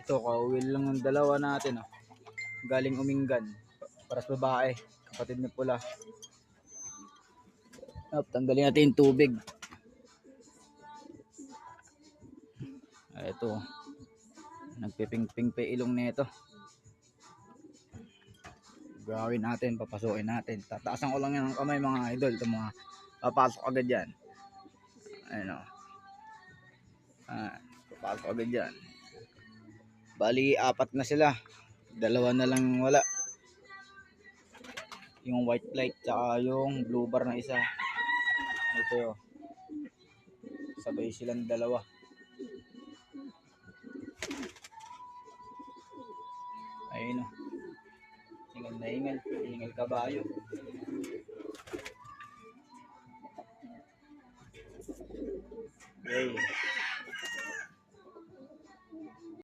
Ito, kauwi lang ng dalawa natin. Oh. Galing Umingan. Paras babae. Kapatid ni Pula. Tanggalin natin yung tubig. Ito. Nagpiping-ping pa ilong nito. Gawin natin, papasukin natin. Tataasan ko lang yan ang kamay mga idol. Ito mga papasok agad yan. Ayun o. Papasok agad yan. Bali, 4 na sila. 2 na lang wala. Yung white light tsaka yung blue bar na isa. Ito o. Sabay silang 2. Ayun o. Hingal na hingal. Hingal kabayo.